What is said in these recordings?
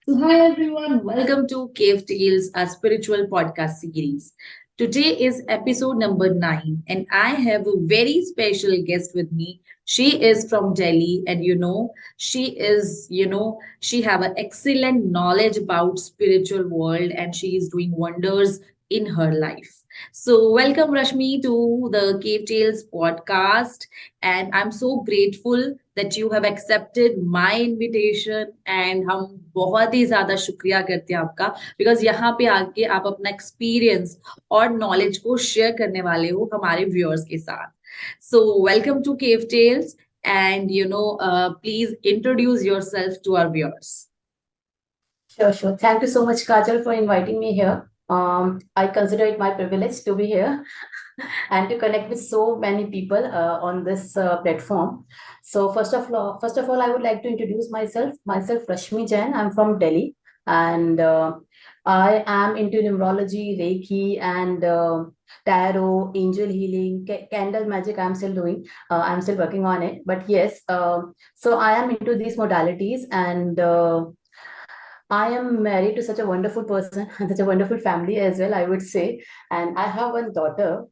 So, hi everyone, welcome to Cave Tales, a spiritual podcast series. Today is episode number 9, and I have a very special guest with me. She is from Delhi, and she have an excellent knowledge about spiritual world, and she is doing wonders in her life. So, welcome Rashmi to the Cave Tales podcast, and I'm so grateful that you have accepted my invitation and हम बहुत ही ज्यादा शुक्रिया करते हैं आपका because यहाँ पे आके आप अपना एक्सपीरियंस और नॉलेज को शेयर करने वाले हो हमारे व्यूअर्स के साथ so welcome to cave tales and please introduce yourself to our viewers Sure, sure. Thank you so much, Kajal, for inviting me here. I consider it my privilege to be here and to connect with so many people on this platform. So first of all, I would like to introduce myself. Myself, Rashmi Jain. I'm from Delhi, and I am into numerology, Reiki, and tarot, angel healing, candle magic. I'm still doing. I'm still working on it. But yes, so I am into these modalities and. I am married to such a wonderful person, such a wonderful family as well, I would say. And I have one daughter.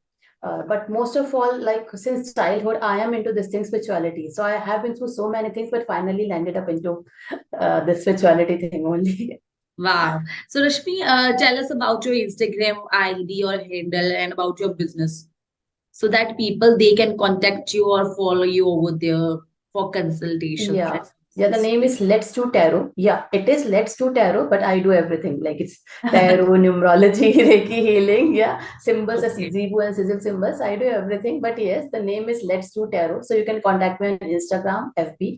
But most of all, like since childhood, I am into this thing, spirituality. So I have been through so many things, but finally landed up into the spirituality thing only. wow so Rashmi tell us about your Instagram ID or handle and about your business so that people they can contact you or follow you over there for consultations Yeah. and Yeah, the services. name is Let's Do Tarot. Yeah, it is Let's Do Tarot, but I do everything. Like it's tarot, numerology, Reiki healing, yeah, symbols, Okay. Zibu and sigil symbols. I do everything. But yes, the name is Let's Do Tarot. So you can contact me on Instagram, FB.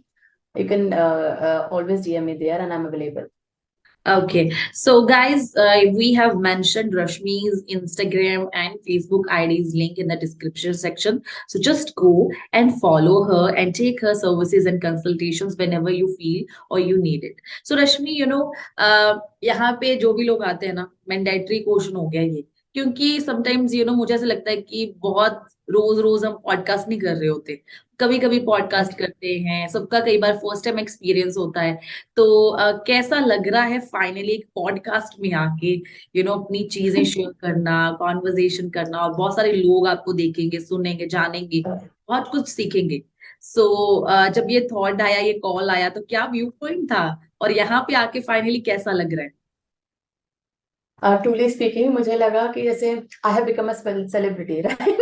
You can always DM me there and I'm available. Okay. So, guys, we have mentioned Rashmi's Instagram and Facebook ID's link in the description section. So, just go and follow her and take her services and consultations whenever you feel or you need it. So, Rashmi, यहाँ पे जो भी लोग आते हैं ना, mandatory question हो गया ये क्योंकि समटाइम्स मुझे ऐसा लगता है कि बहुत रोज रोज हम पॉडकास्ट नहीं कर रहे होते कभी कभी पॉडकास्ट Okay. करते हैं सबका कई बार फर्स्ट टाइम एक्सपीरियंस होता है तो कैसा लग रहा है फाइनली एक पॉडकास्ट में आके अपनी चीजें शेयर करना कॉन्वर्जेशन करना और बहुत सारे लोग आपको देखेंगे सुनेंगे जानेंगे बहुत कुछ सीखेंगे सो जब ये थॉट आया ये कॉल आया तो क्या व्यू पॉइंट था और यहाँ पे आके फाइनली कैसा लग रहा है Truly speaking, मुझे लगा कि जैसे I have become a celebrity, right?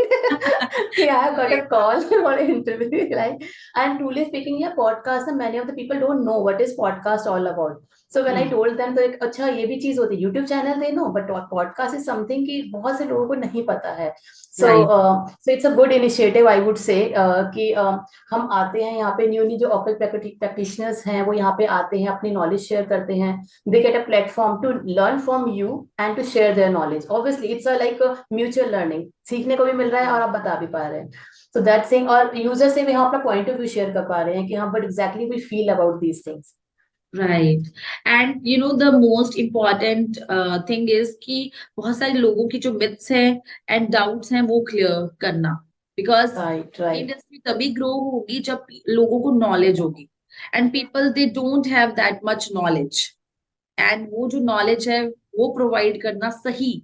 कि I have got a Right. call for an interview, right? And truly speaking, yeah, podcast, and many of the people don't know what is podcast all about. So when I hmm told them, तो एक अच्छा ये भी चीज होती है YouTube channel they know but podcast is something कि बहुत से लोगों को नहीं पता है. So right so it's a good initiative, I would say, कि हम आते हैं यहाँ पे न्यूली जो ऑकल प्रैक्टिशनर्स हैं वो यहाँ पे आते हैं अपनी नॉलेज शेयर करते हैं. They get a platform to learn from you and to share their knowledge. Obviously it's a like a mutual learning, सीखने को भी मिल रहा है और आप बता भी पा रहे हैं. So that thing, और यूजर से भी हम अपना पॉइंट ऑफ व्यू शेयर कर पा रहे हैं कि हाँ what exactly we feel about these things. Right and the most important thing is कि बहुत सारे लोगों की जो मिथ्स हैं एंड डाउट्स हैं वो क्लियर करना बिकॉज Right, right. इंडस्ट्री तभी ग्रो होगी जब लोगों को नॉलेज होगी and people they don't have that much knowledge and वो जो नॉलेज है वो प्रोवाइड करना सही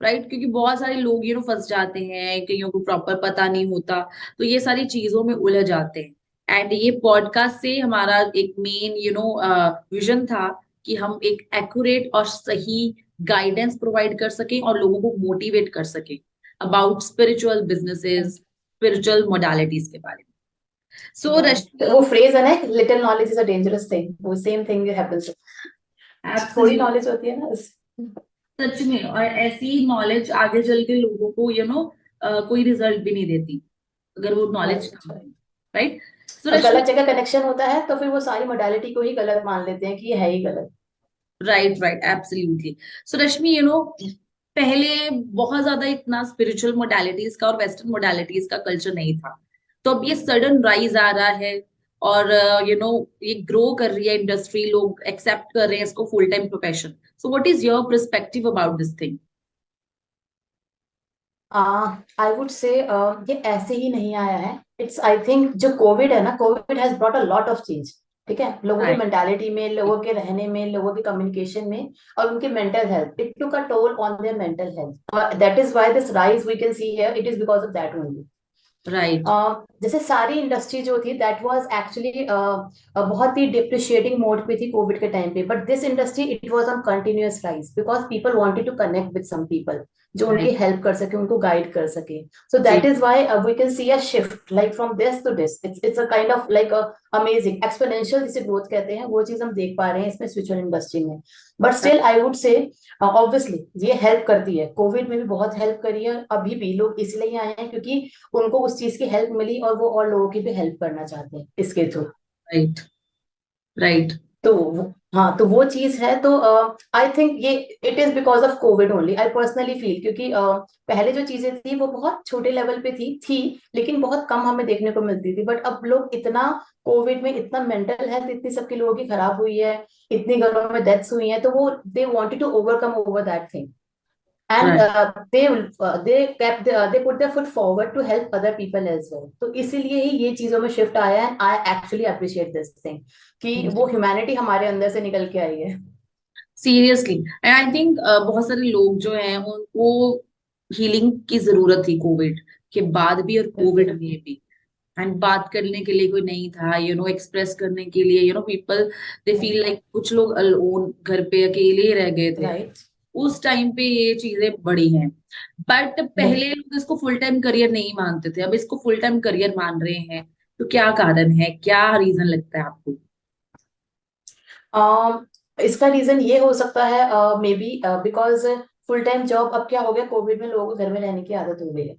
राइट क्योंकि बहुत सारे लोग फंस जाते हैं कईयों को प्रॉपर पता नहीं होता तो ये सारी चीजों में उलझ जाते हैं एंड ये पॉडकास्ट से हमारा एक मेन विजन था कि हम एक एक्यूरेट और सही गाइडेंस प्रोवाइड कर सकें और लोगों को मोटिवेट कर सकें about spiritual businesses spiritual modalities के बारे में सो Right. तो वो रश्मि phrase है ना, little knowledge is a dangerous thing. वो same thing happens. थोड़ी एब्सोल्युटली knowledge होती है ना. सच में और ऐसी नॉलेज आगे चल के लोगों को कोई रिजल्ट भी नहीं देती अगर वो नॉलेज Right, ना हो right. राइट सो और रश्मि गलत जगह कनेक्शन होता है तो फिर वो सारी मोडालिटी को ही गलत मान लेते हैं कि ये है ही गलत. राइट राइट एब्सोल्युटली सो रश्मि पहले बहुत ज्यादा इतना स्पिरिचुअल मोडालिटीज का और वेस्टर्न मोडालिटीज का कल्चर नहीं था तो अब ये सडन राइज आ रहा है और ये ग्रो कर रही है इंडस्ट्री लोग एक्सेप्ट कर रहे हैं इसको full time profession so what is your perspective about this thing I would से ये ऐसे ही नहीं आया है. इट्स आई थिंक जो कोविड है ना, Covid has brought a lot of change. ठीक है, लोगों की Right. मेंटालिटी में, लोगों के रहने में, लोगों के कम्युनिकेशन में, और उनके mental health, it took a toll on their mental health, that is why this rise we can see here, it is because of that only. Right. जैसे सारी इंडस्ट्री जो थी दैट वाज एक्चुअली बहुत ही depreciating mode पे थी Covid के time पे, but this industry it was on continuous rise because people wanted to connect with some people जो उनकी Right. हेल्प कर सके, उनको गाइड कर सके। सो दैट जी. Is why we can see a shift like from this to this, it's a kind of like a amazing exponential जिसे growth कहते हैं, वो चीज हम देख पा रहे हैं इसमें स्पिरिचुअल इंडस्ट्री में। बट स्टिल आई वुड से ऑब्वियसली ये हेल्प करती है, कोविड में भी बहुत हेल्प करी है, अभी भी लोग इसलिए आए हैं क्योंकि उनको उस चीज की हेल्प मिली और वो और लोगों की भी हेल्प करना चाहते हैं इसके थ्रू। Right. Right. हाँ, तो वो चीज है, तो आई थिंक ये it is because of Covid only, I personally feel, क्योंकि पहले जो चीजें थी वो बहुत छोटे लेवल पे थी लेकिन बहुत कम हमें देखने को मिलती थी, बट अब लोग इतना कोविड में इतना मेंटल हेल्थ इतनी सबके लोगों की खराब हुई है, इतनी घरों में डेथ्स हुई हैं, तो वो they wanted to overcome over that thing, and Right. they put their foot forward to help other people as well, तो इसीलिए ही ये चीजों में शिफ्ट आया है, I actually appreciate this thing कि वो ह्यूमैनिटी हमारे अंदर से निकल के आई है। सीरियसली एंड आई थिंक बहुत सारे लोग जो हैं उनको हीलिंग की जरूरत थी कोविड के बाद भी और कोविड बिल्कुल। में भी। एंड बात करने के लिए कोई नहीं था, एक्सप्रेस करने के लिए, पीपल दे फील लाइक, कुछ लोग अलोन घर पे अकेले रह गए थे। राइट। उस टाइम पे ये चीजें बड़ी हैं। बट पहले बिल्कुल। लोग इसको फुल टाइम करियर नहीं मानते थे, अब इसको फुल टाइम करियर मान रहे हैं। तो क्या कारण है, क्या रीजन लगता है आपको? um, इसका रीजन ये हो सकता है may be because full time job अब क्या हो गया, कोविड में लोगों को घर में रहने की आदत हो गई है,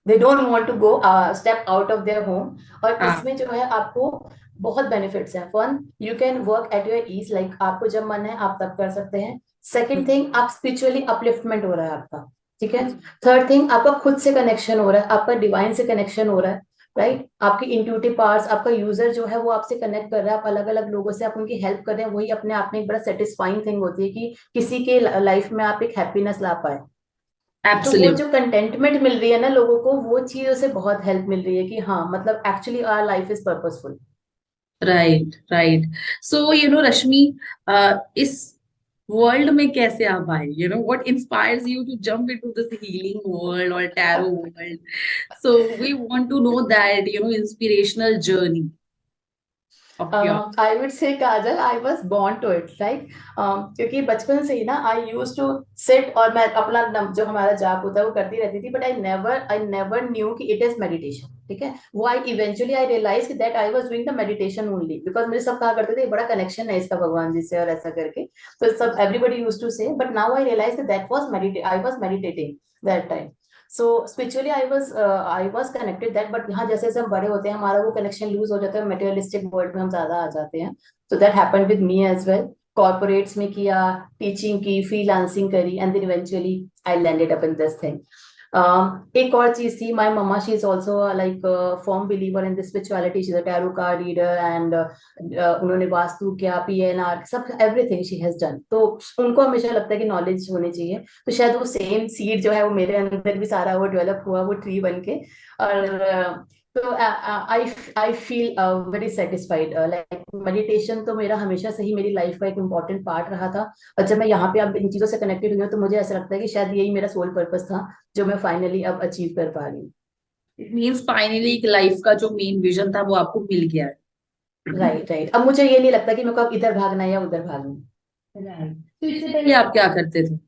they don't want to go step out of their home, और हाँ। इसमें जो है आपको बहुत बेनिफिट्स हैं। One, you can work at your ease, like आपको जब मन है आप तब कर सकते हैं। सेकेंड थिंग, आप स्पिरिचुअली अपलिफ्टमेंट हो रहा है आपका, ठीक है। थर्ड थिंग, आपका खुद से कनेक्शन हो रहा है, आपका डिवाइन से कनेक्शन हो रहा है, राइट। आपके इंट्यूटिव पार्ट्स, आपका यूजर जो है वो आपसे कनेक्ट कर रहा है, आप अलग अलग लोगों से आप उनकी हेल्प कर रहे हैं, वही अपने आप में एक बड़ा सेटिस्फाइंग थिंग होती है कि किसी के लाइफ में आप एक हैप्पीनेस ला पाए। तो वो एब्सोल्यूट। जो कंटेंटमेंट मिल रही है ना लोगों को, वो चीजों से बहुत हेल्प मिल रही है कि हाँ मतलब actually our life is purposeful. Right, right. So Rashmi, इस वर्ल्ड में कैसे आप आए? What inspires you to jump into this healing world और tarot world? So we want to know that inspirational journey of your. I would say Kajal, I was born to it, right. क्योंकि बचपन से ही ना आई use to sit, और मैं अपना जो हमारा जाप होता है वो करती रहती थी, बट आई नेवर न्यू कि इट इज मेडिटेशन, ठीक है। वो I eventually I realise that I was doing the meditation only, because मुझे सब कहा करते थे बड़ा कनेक्शन है इसका भगवान जी से और ऐसा करके, तो सब everybody use to say, but now I realise that was meditate I was meditating that time. So spiritually I was connected that, but यहाँ जैसे जैसे हम बड़े होते हैं हमारा वो कनेक्शन लूज हो जाता है, मटेरियलिस्टिक वर्ल्ड में हम ज्यादा आ जाते हैं। So that happened with me as well, corporates में किया, टीचिंग की, फ्रीलांसिंग करी, and then eventually I landed up in this thing. एक और चीज थी, my mama she is also like firm believer in this spirituality, she is a tarot card reader, and उन्होंने वास्तु किया, पीएनआर, सब एवरीथिंग शी हैज डन, तो उनको हमेशा लगता है कि नॉलेज होनी चाहिए, तो शायद वो सेम सीड जो है वो मेरे अंदर भी सारा वो डेवलप हुआ, वो ट्री बन के। और तो I I feel very satisfied, like meditation तो मेरा हमेशा से ही मेरी लाइफ का एक इम्पोर्टेंट पार्ट रहा था, और जब मैं यहाँ पे अब इन चीजों से कनेक्टेड हुई हूँ तो मुझे ऐसा लगता है कि शायद यही मेरा सोल पर्पस था जो मैं फाइनली अब अचीव कर पा रही हूँ। इट मीन्स फाइनली एक लाइफ का जो मेन विजन था वो आपको मिल गया है। राइट, राइट, अब मुझे ये नहीं लगता कि मेरे को अब इधर भागना है या उधर भागना है। राइट। तो इससे पहले आप क्या करते थे?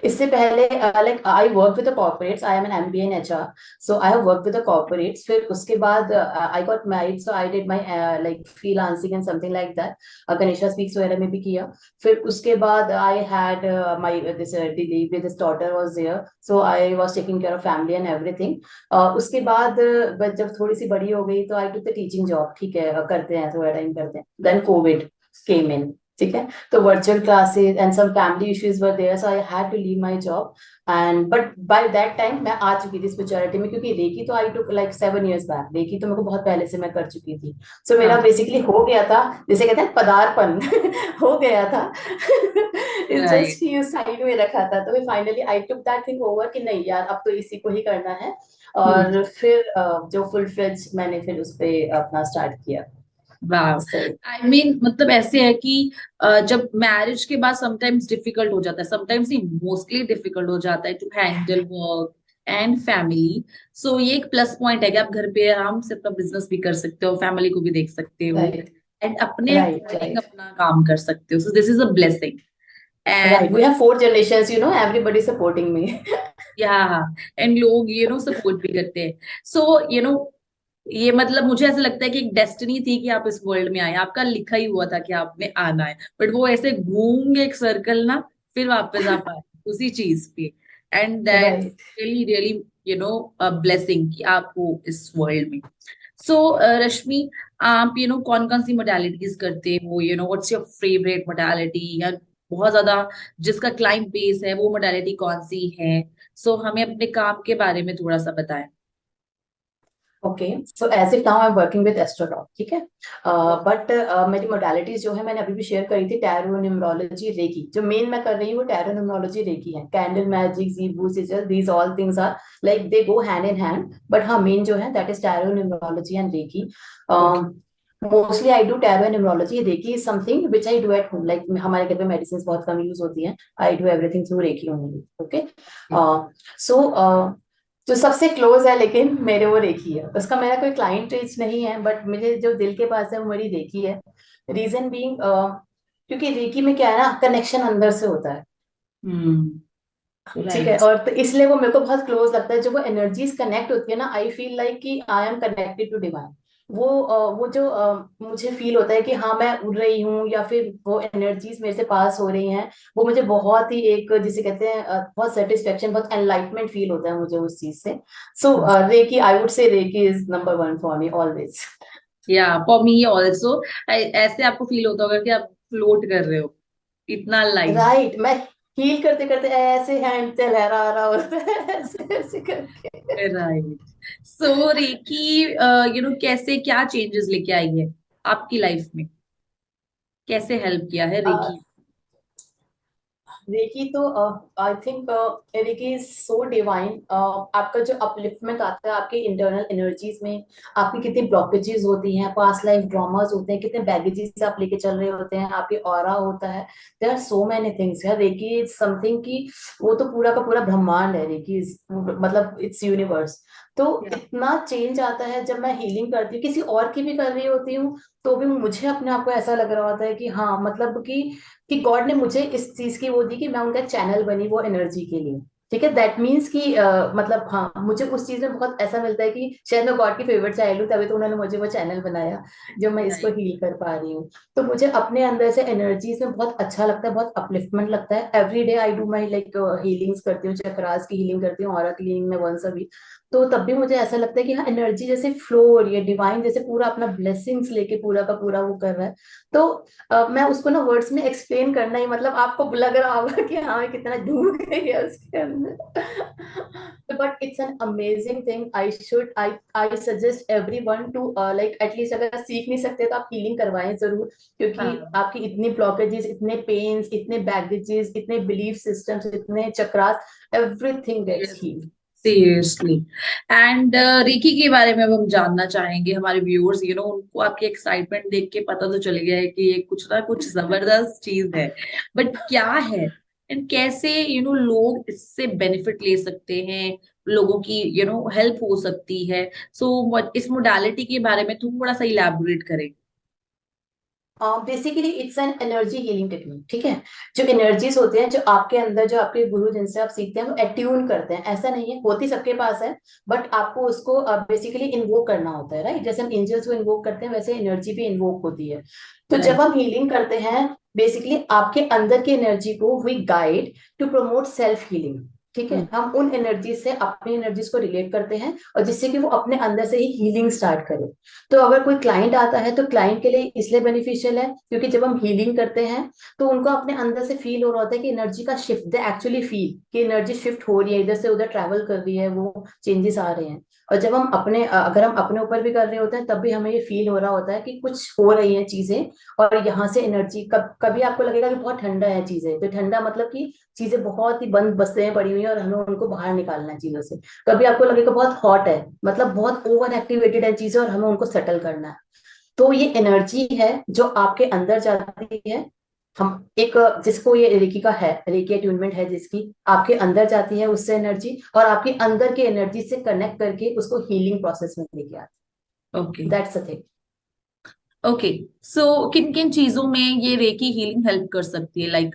इससे पहले like I work with the corporates, I am an MBA in HR, so I have work with the corporates, फिर उसके बाद I got married, so I did my like freelancing and something like that, Ganesha speaks वगैरह में भी किया। फिर उसके बाद I had my this delivery, this daughter was there, so I was taking care of family and everything. उसके बाद जब थोड़ी सी बड़ी हो गई तो आई टुक द टीचिंग जॉब, ठीक है, करते हैं थोड़ा टाइम करते हैं, देन कोविड केम इन, ठीक है, तो virtual classes and some family issues were there, so I had to leave my job, and but by that time मैं आ चुकी थी spirituality में, क्योंकि रेकी तो I took like 7 years back, recce तो मेरे को बहुत पहले से मैं कर चुकी थी, so मेरा हाँ। बेसिकली हो गया था, जिसे कहते हैं पदार्पण हो गया था। It's right. जस्ट कि उस साइड में रखा था, तो फिर finally I took that thing over कि नहीं यार अब तो इसी को ही करना है, हम्म। और फिर जो फुल फ्लेज मैंने फिर उस पे अपना स्टार्ट किया। वाह। सही। आई मीन मतलब ऐसे है कि जब मैरिज के बाद समटाइम्स डिफिकल्ट हो जाता है, समटाइम्स ही मोस्टली डिफिकल्ट हो जाता है to handle work and family. So ये एक प्लस पॉइंट है कि आप घर पे आराम से अपना बिजनेस भी कर सकते हो, फैमिली को भी देख सकते हो, राइट एंड अपने राइट अकॉर्डिंग राइट अपना काम कर सकते हो। So this is a blessing. Right, and we have 4 generations, everybody supporting me. Yeah and लोग सपोर्ट भी करते हैं। सो ये मतलब मुझे ऐसा लगता है कि एक डेस्टिनी थी कि आप इस वर्ल्ड में आए, आपका लिखा ही हुआ था कि आपने आना है, बट वो ऐसे घूम गए एक सर्कल ना, फिर वापस आप आए उसी चीज पे। And that right. Really really a blessing कि आप हो इस वर्ल्ड में। सो रश्मि, आप कौन कौन सी मोडालिटीज करते हो, व्हाट्स योर फेवरेट मोडालिटी, या बहुत ज्यादा जिसका क्लाइंट बेस है वो मोडालिटी कौन सी है? सो हमें अपने काम के बारे में थोड़ा सा बताएं। Okay, so as if now I am working with astrologer, ठीक है। बट मेरी मोडालिटीज जो है मैंने अभी भी शेयर करी थी, टैरो, न्यूमरोलॉजी, रेकी। जो मेन मैं कर रही हूँ वो टैरो, न्यूमरोलॉजी, रेकी है। कैंडल मैजिक, जीबू, sigil, these all things are like they go hand in hand, but हाँ मेन जो है that is tarot, numerology and reiki. Okay. Mostly I do tarot and numerology. Reiki is something which I do at home, like हमारे घर पे medicine बहुत कम use होती हैं, I do everything through reiki only. Okay. So जो सबसे close है लेकिन मेरे, वो रेखी है। उसका मेरा कोई क्लाइंट रीच नहीं है, बट मुझे जो दिल के पास है वो मेरी रेखी है। रीजन बीइंग, क्योंकि रेखी में क्या है ना, कनेक्शन अंदर से होता है। हम्म। ठीक है, राइट। और तो इसलिए वो मेरे को बहुत क्लोज लगता है। जो वो एनर्जीज कनेक्ट होती है ना, आई फील लाइक कि I am connected to divine. वो जो मुझे फील होता है कि हाँ मैं उड़ रही हूँ, या फिर वो एनर्जीज मेरे से पास हो रही हैं, वो मुझे बहुत ही एक, जिसे कहते हैं बहुत सेटिस्फेक्शन, बहुत एनलाइटमेंट फील होता है मुझे उस चीज से। So reiki, I would say reiki is number one for me always. या फॉर मी ऑल्सो। ऐसे आपको फील होता होगा कि आप फ्लोट कर रहे हो, इतना लाइट। राइट, मैं हील करते करते ऐसे हैंड से लहरा रहा होता है, ऐसे ऐसे करके। राइट। सो रेकी कैसे क्या चेंजेस लेके आई है आपकी लाइफ में, कैसे हेल्प किया है रेकी? रेकी तो I think reiki is so divine. आपका जो अपलिफ्टमेंट आता है आपके इंटरनल एनर्जीज में, आपकी कितनी ब्लॉकेजेस होती हैं, पास्ट लाइफ ड्रामास होते हैं, कितने बैगेजेस आप लेके चल रहे होते हैं, आपके ऑरा होता है। There are so many things यार। रेकी इज समथिंग कि वो तो पूरा का पूरा ब्रह्मांड है। रेकी इज मतलब इट्स यूनिवर्स। तो या इतना चेंज आता है जब मैं हीलिंग करती हूँ, किसी और की भी कर रही होती हूँ, तो भी मुझे अपने आप को ऐसा लग रहा होता है कि हाँ, मतलब कि गॉड ने मुझे इस चीज की वो दी कि मैं उनका चैनल बनी वो एनर्जी के लिए। ठीक है, दैट मीन्स कि मतलब हाँ, मुझे उस चीज में बहुत ऐसा मिलता है कि शायद मैं गॉड की फेवरेट चाइल्ड हूँ, तभी तो उन्होंने मुझे वो चैनल बनाया जो मैं इसको राइट। हील कर पा रही हूँ। तो मुझे अपने अंदर से एनर्जीज में बहुत अच्छा लगता है, बहुत अपलिफ्टमेंट लगता है। Every day I do my like healings करती हूँ, चक्रास की हीलिंग करती हूँ, ऑरा की हीलिंग में वंस अ वीक। तो तब भी मुझे ऐसा लगता है कि हाँ, एनर्जी जैसे फ्लो हो रही है, डिवाइन जैसे पूरा अपना ब्लेसिंग्स लेके पूरा का पूरा वो कर रहा है। तो मैं उसको ना वर्ड्स में एक्सप्लेन करना ही, मतलब आपको लग रहा होगा कि हाँ मैं कितना डूब गई है उसके अंदर। But it's an amazing thing. I suggest everyone to like at least, अगर सीख नहीं सकते तो आप हीलिंग करवाएं जरूर, क्योंकि हाँ। आपकी इतनी ब्लॉकेजेस, इतने पेन्स, इतने बैगेजेस, इतने बिलीफ सिस्टम्स, इतने chakras, everything gets healed. Seriously. And reiki के बारे में अब हम जानना चाहेंगे, हमारे व्यूअर्स उनको आपकी एक्साइटमेंट देख के पता तो चल गया है कि ये कुछ ना कुछ जबरदस्त चीज है, बट क्या है एंड कैसे लोग इससे बेनिफिट ले सकते हैं, लोगों की हेल्प हो सकती है? सो इस मोडालिटी के बारे में थोड़ा सा इलैबोरेट करें। Basically it's an energy healing technique. ठीक है, जो एनर्जीज होते हैं जो आपके अंदर, जो आपके गुरु जिनसे आप सीखते हैं, वो एट्यून करते हैं। ऐसा नहीं है, होती सबके पास है, बट आपको उसको बेसिकली इन्वोक करना होता है। राइट, जैसे हम एंजल्स को इन्वोक करते हैं, वैसे एनर्जी भी इन्वोक होती है। तो जब राइट। हम हीलिंग करते हैं, बेसिकली आपके अंदर की एनर्जी को we guide to promote self healing. ठीक है, हम उन एनर्जी से अपनी एनर्जीज को रिलेट करते हैं, और जिससे कि वो अपने अंदर से ही हीलिंग स्टार्ट करे। तो अगर कोई क्लाइंट आता है, तो क्लाइंट के लिए इसलिए बेनिफिशियल है क्योंकि जब हम हीलिंग करते हैं, तो उनको अपने अंदर से फील हो रहा होता है कि एनर्जी का शिफ्ट, दे एक्चुअली फील कि एनर्जी शिफ्ट हो रही है, इधर से उधर ट्रैवल कर रही है, वो चेंजेस आ रहे हैं। और जब हम अपने अगर हम अपने ऊपर भी कर रहे होते हैं, तब भी हमें ये फील हो रहा होता है कि कुछ हो रही है चीजें, और यहाँ से एनर्जी, कभी आपको लगेगा कि बहुत ठंडा है चीजें, तो ठंडा मतलब कि चीजें बहुत ही बंद बस्ते में पड़ी हुई है और हमें उनको बाहर निकालना है चीजों से। कभी आपको लगेगा बहुत हॉट है, मतलब बहुत ओवर एक्टिवेटेड है चीजें और हमें उनको सेटल करना है। तो ये एनर्जी है जो आपके अंदर जाती है। हम एक जिसको ये रेकी का है, रेकी अट्यूनमेंट है जिसकी, आपके अंदर जाती है उससे एनर्जी, और आपके अंदर की एनर्जी से कनेक्ट करके उसको हीलिंग प्रोसेस में लेके ओके। आती। That's a thing. ओके। सो किन किन चीजों में ये रेकी हीलिंग हेल्प कर सकती है, लाइक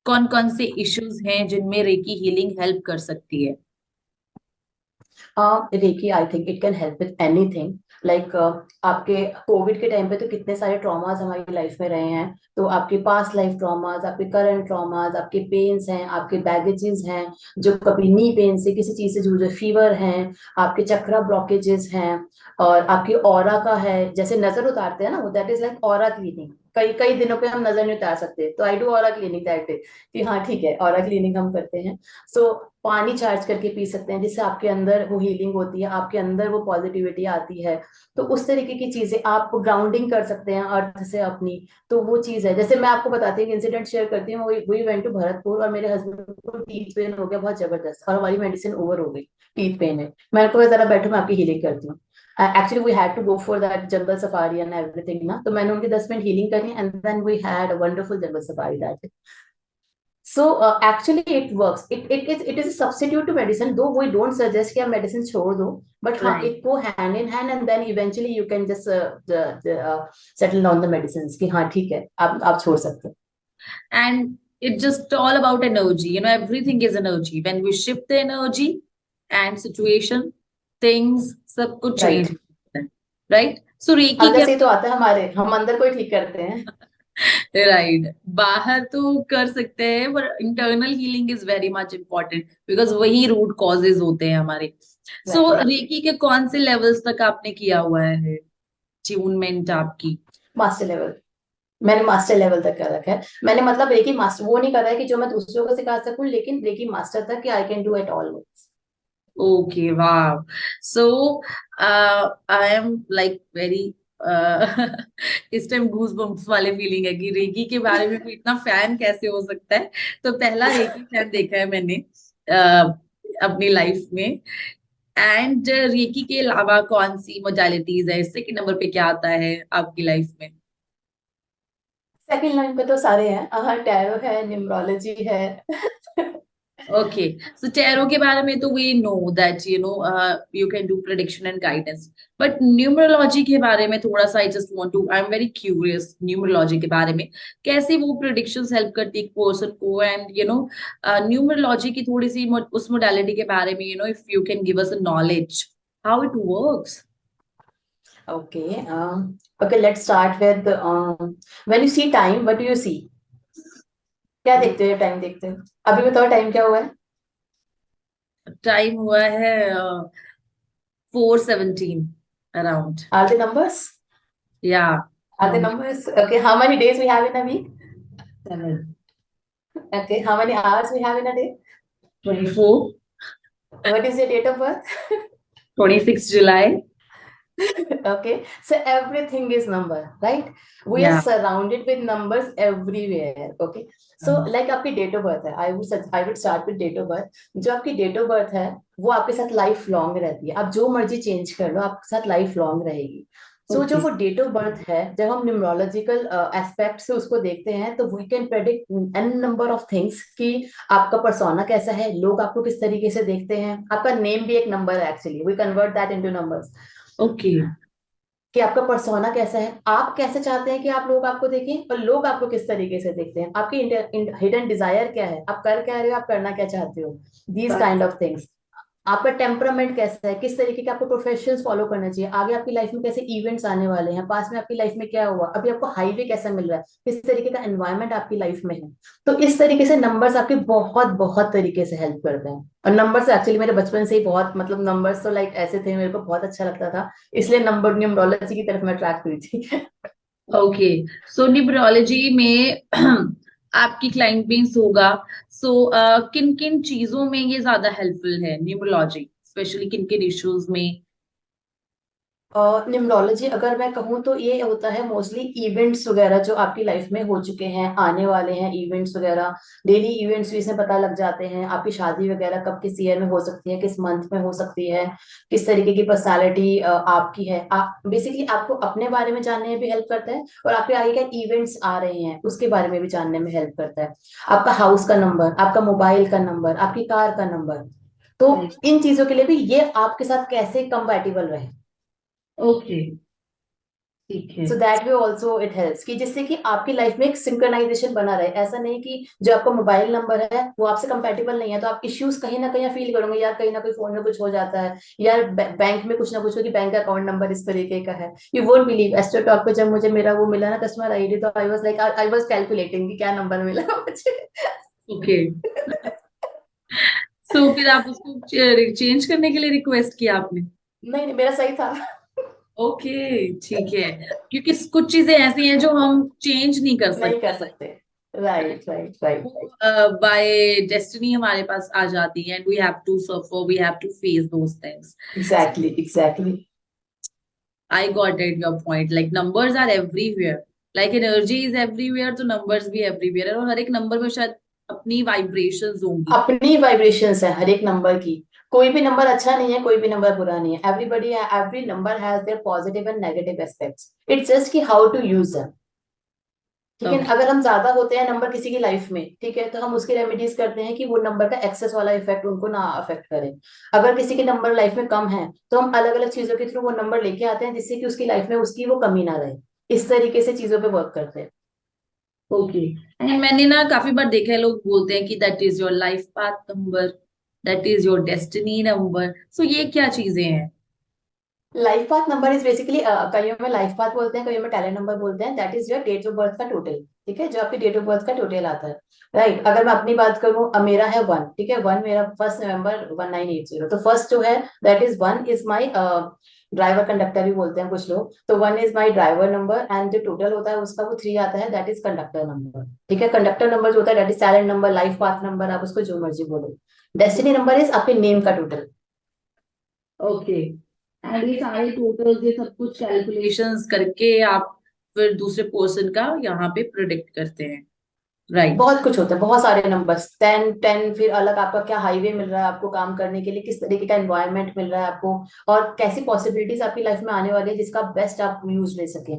कौन कौन से इश्यूज हैं जिनमें रेकी हीलिंग हेल्प कर सकती है? Reiki I think it can help with anything. Like आपके कोविड के टाइम पे तो कितने सारे ट्रॉमास हमारी लाइफ में रहे हैं। तो आपके पास्ट लाइफ ट्रॉमास, आपके करंट ट्रॉमास, आपके पेन्स हैं, आपके बैगेजेस हैं, जो कभी नी पेन से किसी चीज से जुड़ रहे, फीवर हैं, आपके चक्रा ब्लॉकेजेस हैं, और आपकी ऑरा का है, जैसे नजर उतारते हैं ना, वो that is like aura cleaning. कई कई दिनों पे हम नजर नहीं उतार सकते, तो I do aura cleaning that day, कि हाँ ठीक है, ऑरा क्लीनिंग हम करते हैं। सो पानी चार्ज करके पी सकते हैं, जिससे आपके अंदर वो हीलिंग होती है, आपके अंदर वो पॉजिटिविटी आती है। तो उस तरीके की चीजें आप ग्राउंडिंग कर सकते हैं अर्थ से अपनी। तो वो चीज है, जैसे मैं आपको बताती हूँ, इंसिडेंट शेयर करती हूँ। वी वेंट टू भरतपुर, और मेरे हस्बैंड को टीथ पेन हो गया बहुत जबरदस्त, और हमारी मेडिसिन ओवर हो गई टीथ पेन है। मैंने कहा जरा बैठो, मैं आपकी हीलिंग करती हूँ। Actually we had to go for that jungle safari and everything ना, तो मैंने उनकी 10 मिनट हीलिंग करी, and then we had a wonderful jungle safari that. So actually it works. It is a substitute to medicine, though we don't suggest कि आप medicine छोड़ दो, but हाँ right. it go hand in hand, and then eventually you can just settle down the medicines कि हाँ ठीक है, आप छोड़ सकते हो। And it's just all about energy. Everything is energy. When we shift the energy and situation, things, सब कुछ change Right. होता है, right? So रेकी अंदर के से ही तो आता है हमारे, हम अंदर को ही ठीक करते हैं। राइट, बाहर तो कर सकते हैं पर internal healing is very much important, because वही रूट कॉजेज होते हैं हमारे। सो Right. रेकी के कौन से लेवल्स तक आपने किया हुआ है ट्यूनमेंट आपकी? Master level. मैंने मास्टर लेवल तक कर रखा है। मैंने मतलब रेकी मास्टर वो नहीं करा है कि जो मैं दूसरों को सिखा सकूं, लेकिन रेकी मास्टर तक कि I can do it all. Okay, वाह। सो आई एम लाइक वेरी इस टाइम गूज बम्प्स वाले फीलिंग है कि रेकी के बारे में कोई इतना फैन कैसे हो सकता है। तो पहला रेकी फैन देखा है मैंने अपनी लाइफ में। एंड रेकी के अलावा कौन सी मोडालिटीज है, सेकंड नंबर पे क्या आता है आपकी लाइफ में? सेकंड लाइन पे तो सारे हैं, टैरो है, न्यूमरोलॉजी है। ओके। सो टैरो के बारे में तो we know that you can do prediction and guidance, but numerology के बारे में थोड़ा सा, I just want to, I am very curious numerology के बारे में। कैसे वो प्रेडिक्शंस हेल्प करती है एक पर्सन को? एंड न्यूमरोलॉजी की थोड़ी सी उस मोडालिटी के बारे में, if you can give us a knowledge how it works. Okay. Okay, let's start with when you see time, what do you see? क्या देखते हो, टाइम देखते हो? अभी बताओ टाइम क्या हुआ है? टाइम हुआ है 4:17 अराउंड। Are the numbers? या Are the numbers? Okay, how many days we have in a week? 7, Okay, how many hours we have in a day? 24, What is your date of birth? 26 July. Okay, so everything is number, right? We are या surrounded with numbers everywhere. Okay, so like आपकी date of birth है, I would start with date of birth. जो आपकी date of birth है वो आपके साथ life long रहती है, आप जो मर्जी चेंज कर लो आपके साथ लाइफ लॉन्ग रहेगी। सो जो ओके। वो डेट ऑफ बर्थ है, जब हम न्यूमरोलॉजिकल एस्पेक्ट से उसको देखते हैं, तो we can predict an number of things कि आपका पर्सोना कैसा है, लोग आपको किस तरीके से देखते हैं। आपका नेम भी एक नंबर है, actually we convert that into numbers, okay. कि आपका पर्सोना कैसा है, आप कैसे चाहते हैं कि आप लोग आपको देखें, और लोग आपको किस तरीके से देखते हैं, आपकी हिडन डिजायर क्या है, आप कर क्या रहे हो, आप करना क्या चाहते हो, दीज काइंड ऑफ थिंग्स। आपका टेम्परामेंट कैसा है, किस तरीके के आपको प्रोफेशंस फॉलो करना चाहिए, आगे आपकी लाइफ में कैसे इवेंट्स आने वाले हैं, पास में आपकी लाइफ में क्या हुआ, अभी आपको हाईवे कैसा मिल रहा है, किस तरीके का एनवायरनमेंट आपकी लाइफ में है। तो इस तरीके से नंबर्स आपके बहुत बहुत तरीके से हेल्प करते हैं। और नंबर्स एक्चुअली मेरे बचपन से ही बहुत, मतलब नंबर्स तो लाइक ऐसे थे, मेरे को बहुत अच्छा लगता था, इसलिए नंबर न्यूमरोलॉजी की तरफ मैं अट्रैक्ट हुई थी। ओके। सो न्यूमरोलॉजी में आपकी क्लाइंट बेस होगा। सो किन किन चीजों में ये ज्यादा हेल्पफुल है न्यूमरोलॉजी, स्पेशली किन किन इश्यूज में? न्यूमरोलॉजी अगर मैं कहूँ तो ये होता है मोस्टली इवेंट्स वगैरह जो आपकी लाइफ में हो चुके हैं, आने वाले हैं इवेंट्स वगैरह, डेली इवेंट्स भी इसमें पता लग जाते हैं। आपकी शादी वगैरह कब किस ईयर में हो सकती है, किस मंथ में हो सकती है, किस तरीके की पर्सनालिटी आपकी है। आप बेसिकली आपको अपने बारे में जानने में भी हेल्प करता है, और आपके आगे क्या इवेंट्स आ रहे हैं उसके बारे में भी जानने में हेल्प करता है। आपका हाउस का नंबर, आपका मोबाइल का नंबर, आपकी कार का नंबर, तो इन चीजों के लिए भी ये आपके साथ कैसे कंपैटिबल रहे। ओके, ठीक है। So that way also it helps कि जिससे कि आपकी लाइफ में एक सिंक्रोनाइजेशन बना रहे। ऐसा नहीं कि जो आपका मोबाइल नंबर है वो आपसे कंपेटेबल नहीं है तो आप इश्यूज कहीं ना कहीं फील करोगे, यार कहीं ना कहीं फोन में कुछ हो जाता है, यार बैंक में कुछ ना कुछ, क्योंकि बैंक अकाउंट नंबर इस तरीके का है। You won't believe, astro talk पे जब मुझे मेरा वो मिला ना कस्टमर आईडी, तो I was like, I was calculating कि क्या नंबर मिला मुझे। ओके, सो फिर आप उसको चेंज करने के लिए रिक्वेस्ट किया आपने? नहीं नहीं, मेरा सही था। ओके, ठीक है। क्योंकि कुछ चीजें ऐसी हैं जो हम चेंज नहीं कर नहीं कर सकते, सकते। Right right right right. वो बाय डेस्टिनी हमारे पास आ जाती है, and we have to suffer, we have to face those things. Exactly exactly. I got it your point, like numbers are everywhere, like energy is everywhere, तो numbers भी everywhere है, और हर एक नंबर में शायद अपनी वाइब्रेशंस होंगी। अपनी वाइब्रेशंस है हर एक नंबर की। कोई भी नंबर अच्छा नहीं है, कोई भी नंबर बुरा नहीं है। Everybody, every number has their positive and negative aspects. It's just कि हाउ टू यूज देम। ठीक है, ओके, अगर हम ज्यादा होते हैं नंबर किसी की लाइफ में, ठीक है, तो हम उसकी रेमेडीज करते हैं कि वो नंबर का एक्सेस वाला इफेक्ट उनको ना अफेक्ट करे। अगर किसी के नंबर लाइफ में कम है तो हम अलग अलग चीजों के थ्रू वो नंबर लेके आते हैं जिससे कि उसकी लाइफ में उसकी वो कमी ना रहे। इस तरीके से चीजों पे वर्क करते हैं। ओके। एंड मैंने ना काफी बार देखा है, लोग बोलते हैं कि that is your life path number, that is your destiny number, so ये क्या चीजें हैं? Life path number is basically, कईयों में लाइफ पाथ बोलते हैं, कईयों में टैलेंट नंबर बोलते हैं। That is your date of birth का टोटल। ठीक है, जो आपकी डेट ऑफ बर्थ का टोटल आता है। राइट, अगर मैं अपनी बात करूं, मेरा है वन। ठीक है, वन मेरा 1 नवंबर 1980, तो फर्स्ट जो है that is one is my driver, conductor भी बोलते हैं कुछ लोग, तो one is my driver number, and जो टोटल होता है उसका वो थ्री आता है, दैट इज कंडक्टर नंबर। ठीक है, कंडक्टर नंबर जो होता है that is talent number, life path number, आप उसको जो मर्जी बोलो। डेस्टिनी नंबर इज आपके नेम का टोटल। ओके, एंड ये सारे टोटल्स, ये सब कुछ कैलकुलेशंस करके आप फिर दूसरे पर्सन का यहाँ पे प्रिडिक्ट करते हैं, राइट? बहुत कुछ होता है, बहुत सारे नंबर्स, 10 10, फिर अलग आपका क्या हाईवे मिल रहा है आपको काम करने के लिए, किस तरीके का एनवायरनमेंट मिल रहा है आपको, और कैसी पॉसिबिलिटीज आपकी लाइफ में आने वाली है जिसका बेस्ट आप यूज ले सके,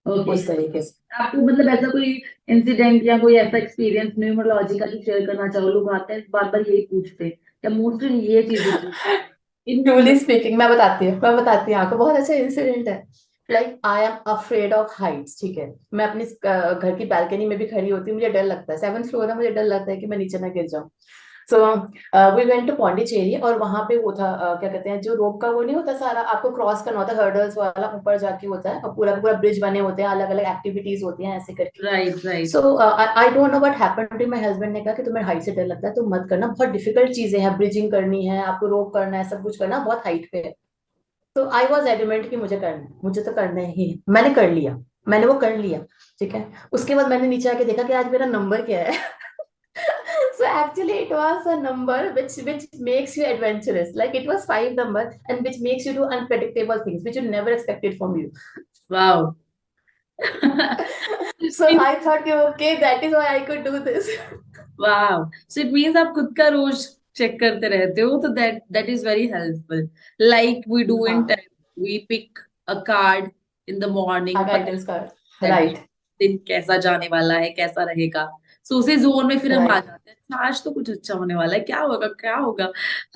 ओके, उस तरीके से। आपको मतलब ऐसा कोई इंसिडेंट या कोई ऐसा एक्सपीरियंस न्यूमरोलॉजी का जो शेयर करना चाहो? लोग आते हैं बार बार यही पूछते हैं, या मोस्टली ये चीजें पूछते हैं इन ट्रूली स्पीकिंग, मैं बताती हूँ आपको बहुत अच्छा इंसिडेंट है। Like I am afraid of Heights. ठीक है, मैं अपनी घर की बैल्कनी में भी खड़ी होती हूँ, मुझे डर लगता है, 7th फ्लोर है, मुझे डर लगता है कि मैं नीचे ना गिर जाऊं। So we went to Pondicherry, और वहां पे वो था, क्या कहते हैं, जो रोप का वो नहीं होता, सारा आपको क्रॉस करना होता है, हर्डल्स वाला ऊपर जाके होता है, और पूरा पूरा ब्रिज बने होते हैं, अलग अलग एक्टिविटीज होती हैं ऐसे करके। Right, right, so I don't know what happened to my husband ने कहा कि तुम्हें हाइट से डर लगता है तो मत करना, बहुत डिफिकल्ट चीजें हैं, ब्रिजिंग करनी है आपको, रोप करना है, सब कुछ करना, बहुत हाइट पे है। तो आई वॉज एडमेंट कि मुझे करना है, मुझे तो करना ही है। मैंने कर लिया, मैंने वो कर लिया। ठीक है, उसके बाद मैंने नीचे आके देखा कि आज मेरा नंबर क्या है। So actually it was a number which makes you adventurous. Like it was 5 number, and which makes you do unpredictable things which you never expected from you. Wow. So I thought, okay, that is why I could do this. Wow, so it means आप खुद का रोज check करते रहते हो, तो that is very helpful. Like we do in हाँ, time, we pick a card in the morning, पता गाइडेंस कार्ड। है राइट दिन कैसा जाने वाला है, कैसा रहेगा। सो उसी जोन में फिर हम आ राइट। जाते हैं, अच्छा, आज तो कुछ अच्छा होने वाला है, क्या होगा क्या होगा,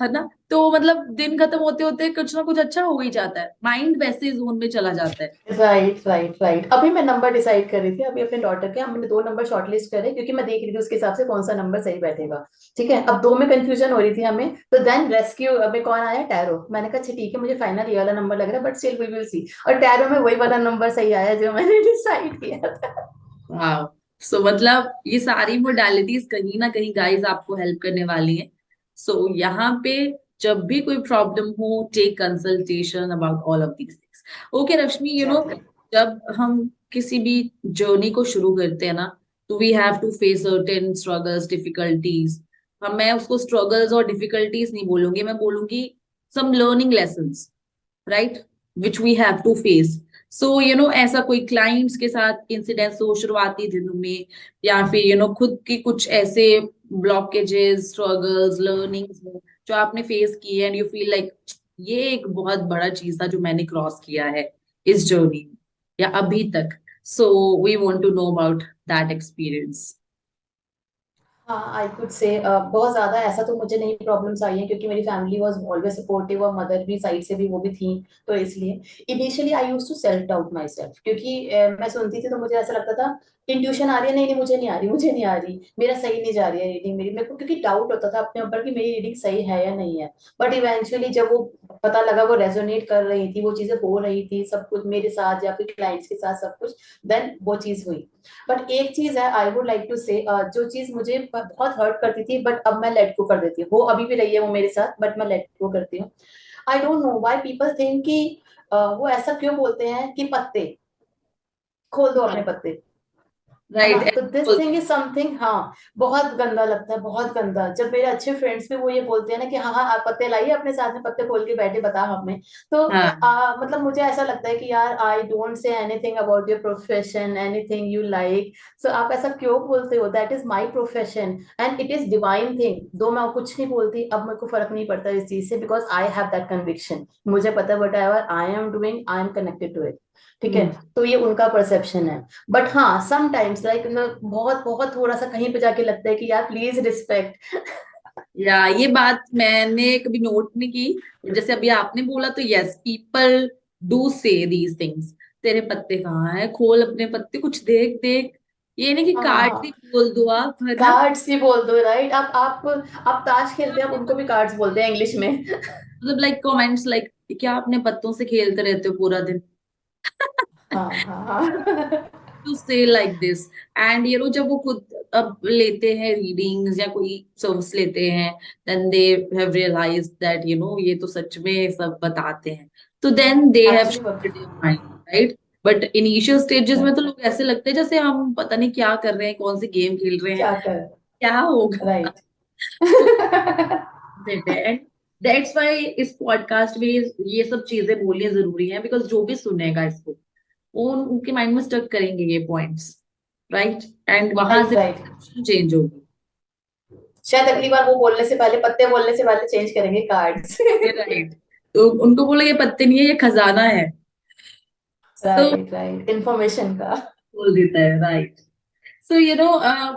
है ना? तो मतलब दिन खत्म होते होते कुछ ना कुछ अच्छा हो ही जाता है, माइंड वैसे जोन में चला जाता है। राइट राइट राइट, अभी मैं नंबर डिसाइड कर रही थी, अभी अपने डॉटर के हमने 2 नंबर शॉर्टलिस्ट करे, क्योंकि मैं देख रही थी उसके हिसाब से कौन सा नंबर सही बैठेगा। ठीक है, अब दो में कंफ्यूजन हो रही थी हमें, तो देन रेस्क्यू में कौन आया, टैरो। मैंने कहा अच्छा ठीक है, मुझे फाइनल ये वाला नंबर लग रहा है, but still we will see. और टैरो में वही वाला नंबर सही आया जो मैंने डिसाइड किया था। वाह, सो मतलब ये सारी मोडालिटीज कहीं ना कहीं गाइस आपको हेल्प करने वाली हैं। सो यहाँ पे जब भी कोई प्रॉब्लम हो, take consultation about all of these things. Okay Rashmi, exactly. जब हम किसी भी जर्नी को शुरू करते हैं ना, तो we have to face certain struggles, difficulties. हम मैं उसको स्ट्रगल्स और डिफिकल्टीज नहीं बोलूंगी, मैं बोलूंगी some learning lessons, right? which we have to face. So ऐसा कोई क्लाइंट्स के साथ इंसिडेंट्स हो शुरुआती दिनों में, या फिर खुद की कुछ ऐसे ब्लॉकेजेस, स्ट्रगल्स, लर्निंग्स हो जो आपने फेस किए एंड यू फील लाइक ये एक बहुत बड़ा चीज था जो मैंने क्रॉस किया है इस जर्नी में या अभी तक. So we want to know about that experience. हाँ, आई कुड से बहुत ज्यादा ऐसा तो मुझे नहीं प्रॉब्लम्स आई हैं, क्योंकि मेरी फैमिली वाज ऑलवेज सपोर्टिव और मदर भी साइड से भी वो भी थी। तो इसलिए initially I used to self doubt myself, क्योंकि मैं सुनती थी तो मुझे ऐसा लगता था इंट्यूशन आ रही है, नहीं नहीं मुझे नहीं आ रही, मुझे नहीं आ रही, मेरा सही नहीं जा रही है रीडिंग मेरी, मेरे को क्योंकि डाउट होता था अपने ऊपर कि मेरी रीडिंग सही है या नहीं है। बट इवेंचुअली जब वो पता लगा वो रेजोनेट कर रही थी, वो चीजें हो रही थी सब कुछ मेरे साथ या फिर क्लाइंट्स के साथ सब कुछ, देन वो चीज हुई। बट एक चीज है आई वुड लाइक टू से, जो चीज मुझे बहुत हर्ट करती थी बट अब मैं लेट गो कर देती हूँ, वो अभी भी रही है वो मेरे साथ बट मैं लेट गो करती हूँ। आई don't know why people think कि वो ऐसा क्यों बोलते हैं कि पत्ते खोल दो अपने पत्ते, है ना। राइट. तो दिस थिंग इज समथिंग, हाँ, बहुत गंदा लगता है, बहुत गंदा। जब मेरे अच्छे फ्रेंड्स भी वो ये बोलते हैं ना कि हाँ हाँ आप पत्ते लाइए अपने साथ में, पत्ते खोल के बैठे बता हमें, तो हाँ. मतलब मुझे ऐसा लगता है कि यार I don't say anything about your profession, anything you like, so आप ऐसा क्यों बोलते हो, that is my profession and it is divine thing. दो मैं कुछ नहीं बोलती अब, मेरे को फर्क नहीं पड़ता इस चीज से, because I have that conviction, मुझे पता है whatever I am doing I am connected to it. ठीक है, हम्म. तो ये उनका परसेप्शन है। बट हाँ समटाइम्स लाइक बहुत बहुत थोड़ा सा कहीं पे जाके लगता है कि यार प्लीज रिस्पेक्ट। या ये बात मैंने कभी नोट नहीं की, जैसे अभी आपने बोला तो यस, पीपल डू से दीज थिंग्स. तेरे पत्ते कहाँ है, खोल अपने पत्ते, कुछ देख देख. ये नहीं कि हाँ कार्ड हाँ, ही बोल दो आप, है ना. कार्ड्स ही बोल दो, राइट। आप ताश खेलते हैं, आप उनको भी कार्ड्स बोलते हैं इंग्लिश में। मतलब लाइक कमेंट्स लाइक क्या अपने पत्तों से खेलते रहते हो पूरा दिन. हाँ हाँ हाँ। टू से लाइक दिस. एंड जब वो खुद अब लेते हैं रीडिंग्स या कोई सर्विस लेते हैं, then they have realize that ये तो सच में सब बताते हैं. तो then they have actually shifted their mind, right. But initial stages में तो लोग ऐसे लगते हैं जैसे हम पता नहीं क्या कर रहे हैं, कौन सी गेम खेल रहे हैं, क्या कर, क्या होगा. राइट। तो देते हैं. एंड दैट्स व्हाई इस पॉडकास्ट में ये सब चीजें बोलनी जरूरी है, बिकॉज जो भी सुनेगा इसको वो उनके माइंड में स्टक करेंगे ये पॉइंट्स, राइट. एंड वहां राइट से राइट, परसेप्शन चेंज होगी. शायद अगली बार वो बोलने से पहले, पत्ते बोलने से पहले चेंज करेंगे कार्ड्स। राइट. तो उनको बोलो ये पत्ते नहीं है, ये खजाना है. तो राइट राइट, इंफॉर्मेशन का। बोल देता है, राइट. सो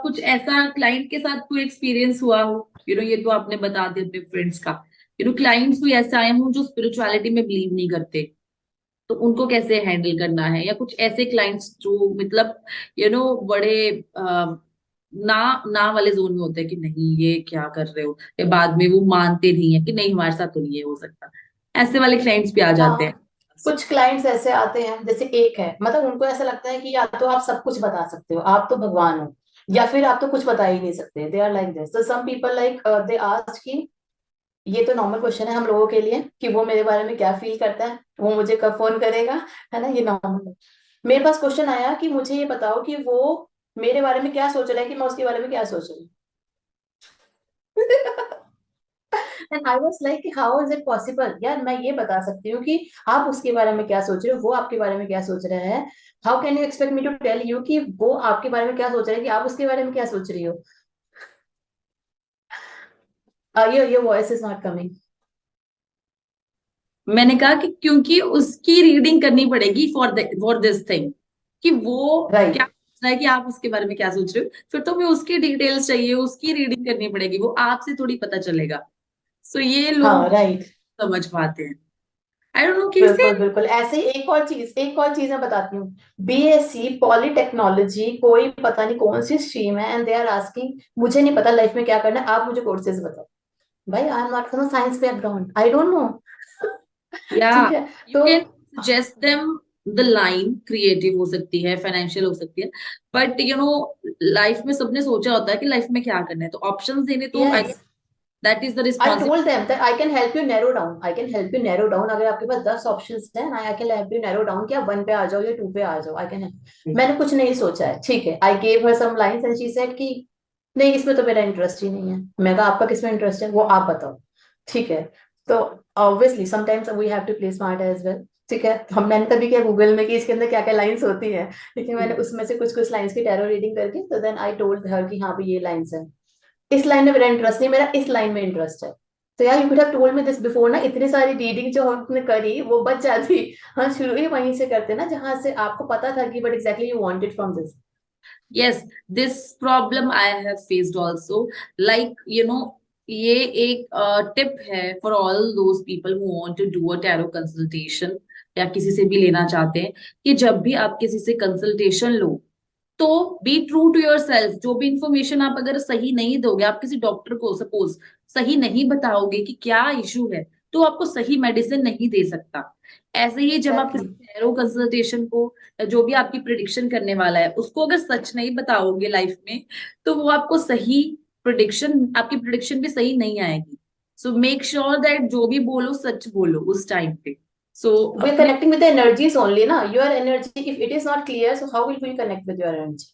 कुछ ऐसा क्लाइंट के साथ कोई एक्सपीरियंस हुआ हो, ये तो आपने बता दिया अपने फ्रेंड्स का. क्लाइंट्स कोई ऐसे आए हों जो स्पिरिचुअलिटी में बिलीव नहीं करते, तो उनको कैसे हैंडल करना है, या कुछ ऐसे क्लाइंट्स जो मतलब बड़े ना ना वाले जोन में होते हैं कि नहीं ये क्या कर रहे हो, या बाद में वो मानते नहीं है कि नहीं हमारे साथ तो नहीं ये हो सकता. ऐसे वाले क्लाइंट्स भी आ जाते हैं. हाँ, कुछ क्लाइंट्स ऐसे आते हैं, जैसे एक है, मतलब उनको ऐसा लगता है कि या तो आप सब कुछ बता सकते हो, आप तो भगवान हो, या फिर आप तो कुछ बता ही नहीं सकते, दे आर लाइक दिस। तो some people like they ask कि, ये तो नॉर्मल क्वेश्चन है हम लोगों के लिए कि वो मेरे बारे में क्या फील करता है, वो मुझे कब फोन करेगा, है ना, ये नॉर्मल है। मेरे पास क्वेश्चन आया कि मुझे ये बताओ कि वो मेरे बारे में क्या सोच रहा है, कि मैं उसके बारे में क्या सोच रही हूँ। And I was like how is it possible, यार मैं ये बता सकती हूँ कि आप उसके बारे में क्या सोच रहे हो, वो आपके बारे में क्या सोच रहा है। How can you expect me to tell you कि वो आपके बारे में क्या सोच रहा है कि आप उसके बारे में क्या सोच रही हो। Your voice is not coming. मैंने कहा कि क्योंकि उसकी रीडिंग करनी पड़ेगी फॉर दिस थिंग, कि वो क्या राइट, सोच रहा है कि आप उसके बारे में क्या सोच रहे हो, फिर तो हमें उसकी डिटेल्स चाहिए, उसकी रीडिंग करनी पड़ेगी, वो आपसे थोड़ी पता चलेगा. सो ये हाँ लोग राइट, समझ पाते हैं. आई डोंट नो कैसे. बिल्कुल बिल्कुल। ऐसे ही एक और चीज मैं बताती हूँ। बीएससी पॉलीटेक्नोलॉजी कोई पता नहीं कौन सी स्ट्रीम है, एंड दे आर आस्किंग मुझे नहीं पता लाइफ में क्या करना है, आप मुझे कोर्सेज बताओ। भाई I am not from science background, I don't no. या ठीक है, यू तो can suggest them the line, creative हो सकती है, फाइनेंशियल हो सकती है, बट लाइफ में सबने सोचा होता है कि लाइफ में क्या करना है, तो ऑप्शंस देने तो I yes, guess that is the I told responsibility. Them that I can help you narrow down, I can help you narrow down, अगर आपके पास 10 ऑप्शंस हैं, I can help you narrow down कि आप 1 पे आ जाओ या 2 पे आ जाओ, आई कैन हेल्प। मैंने कुछ नहीं सोचा है, ठीक है। I gave her some lines and she said कि नहीं इसमें तो मेरा इंटरेस्ट ही नहीं है। मैं कहा आपका किसमें इंटरेस्ट है वो आप बताओ। ठीक है, तो obviously sometimes we have to play smart as well. ठीक है, हम मैंने तभी किया गूगल में कि इसके अंदर क्या क्या लाइंस होती है, लेकिन मैंने उसमें से कुछ कुछ लाइंस की टैरो रीडिंग करके, तो देन आई टोल्ड हर कि हाँ भाई ये लाइंस है, इस लाइन में मेरा इंटरेस्ट नहीं, मेरा इस लाइन में इंटरेस्ट है। तो यार you could have told me this before ना, इतनी सारी रीडिंग जो हमने करी वो बच जाती। हम शुरू ही वहीं से करते ना जहां से आपको पता था कि what exactly you wanted from this. Yes, this problem I have faced also. Like, ये एक टिप है for all those people who want to do a tarot consultation, या किसी से भी लेना चाहते हैं, कि जब भी आप किसी से कंसल्टेशन लो तो be true to yourself. जो भी इंफॉर्मेशन आप अगर सही नहीं दोगे, आप किसी डॉक्टर को सपोज सही नहीं बताओगे कि क्या इशू है, तो आपको सही मेडिसिन नहीं दे सकता। ऐसे ही जब आप किसी एग्जैक्टली। टैरो कंसल्टेशन को, जो भी आपकी प्रिडिक्शन करने वाला है उसको अगर सच नहीं बताओगे लाइफ में, तो वो आपको सही प्रिडिक्शन, आपकी प्रिडिक्शन भी सही नहीं आएगी। सो मेक श्योर दैट जो भी बोलो सच बोलो उस टाइम पे। सो We are अपने connecting with the energies only na, your energy if it is not clear, so how will we connect with your energy?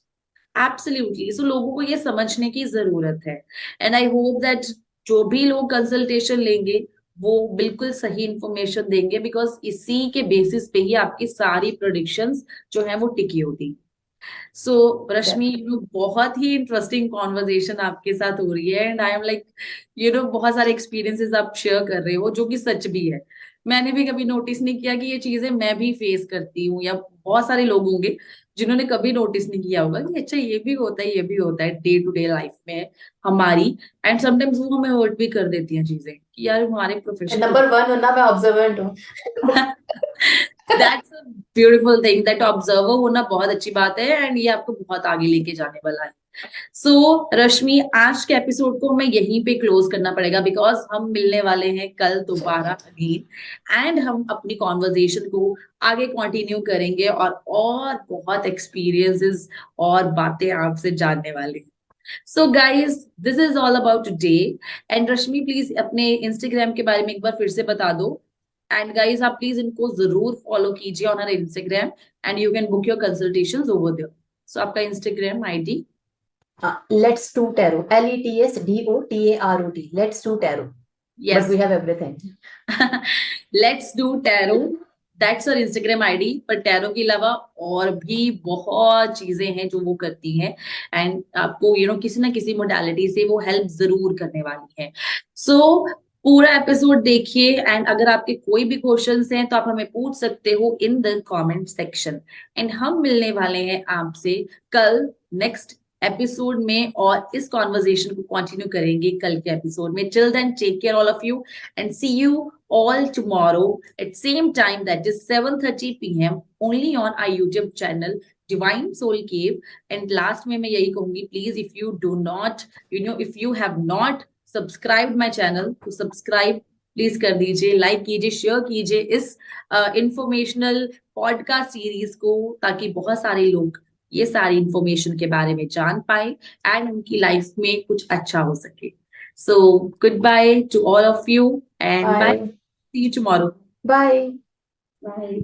Absolutely, so लोगों को ये समझने की जरूरत है। एंड आई होप दैट जो भी लोग कंसल्टेशन लेंगे वो बिल्कुल सही इंफॉर्मेशन देंगे, बिकॉज इसी के बेसिस पे ही आपकी सारी प्रोडिक्शंस जो है वो टिकी होती। सो रश्मि, Exactly. बहुत ही इंटरेस्टिंग कॉन्वर्जेशन आपके साथ हो रही है, एंड आई एम लाइक, बहुत सारे एक्सपीरियंसेस आप शेयर कर रहे हो जो कि सच भी है। मैंने भी कभी नोटिस नहीं किया कि ये चीजें मैं भी फेस करती हूँ, या बहुत सारे लोग होंगे जिन्होंने कभी नोटिस नहीं किया होगा कि अच्छा ये भी होता है, ये भी होता है डे टू डे लाइफ में हमारी। एंड समटाइम्स वो हमें हर्ट भी कर देती हैं चीजें, कि यार हमारे प्रोफेशन को। नंबर वन ना, मैं ऑब्जर्वेंट हूँ। That's a beautiful thing, that observer होना बहुत अच्छी बात है, एंड ये आपको बहुत आगे लेके जाने वाला है। सो रश्मि, आज के एपिसोड को हमें यहीं पे क्लोज करना पड़ेगा, बिकॉज हम मिलने वाले हैं कल दोबारा अगेन, एंड हम अपनी कॉन्वर्जेशन को आगे कंटिन्यू करेंगे, और बहुत एक्सपीरियंसेस और बातें आपसे जानने वाले हैं। So guys, this is all about today. And Rashmi, please अपने इंस्टाग्राम के बारे में एक बार फिर से बता दो। एंड गाइज, आप प्लीज इनको जरूर फॉलो कीजिए on our Instagram, and you can book your consultations over there. So आपका Instagram ID? Let's do tarot. LETSDOTAROT. Let's do tarot. But yes, we have everything. Let's do tarot, that's और Instagram ID. पर tarot के अलावा और भी बहुत चीजें हैं जो वो करती हैं, एंड आपको किसी ना किसी मोडालिटी से वो हेल्प जरूर करने वाली है। सो पूरा एपिसोड देखिए, एंड अगर आपके कोई भी क्वेश्चंस हैं तो आप हमें पूछ सकते हो in the comment section. And हम मिलने वाले हैं आपसे कल नेक्स्ट एपिसोड में, और इस कॉन्वर्जेशन को कंटिन्यू करेंगे कल के एपिसोड में। Till then, take care all of you, and see you all tomorrow at same time, that is 7:30 p.m. only on our YouTube channel Divine Soul Cave. And last में मैं यही कहूंगी, please if you do not, if you have not subscribed my channel, तो subscribe please कर दीजिए, like कीजिए, share कीजिए इस इंफॉर्मेशनल पॉडकास्ट सीरीज को, ताकि बहुत सारे लोग ये सारी इंफॉर्मेशन के बारे में जान पाए एंड उनकी लाइफ में कुछ अच्छा हो सके। So goodbye to all of you, and bye. Bye. See you tomorrow. Bye. Bye.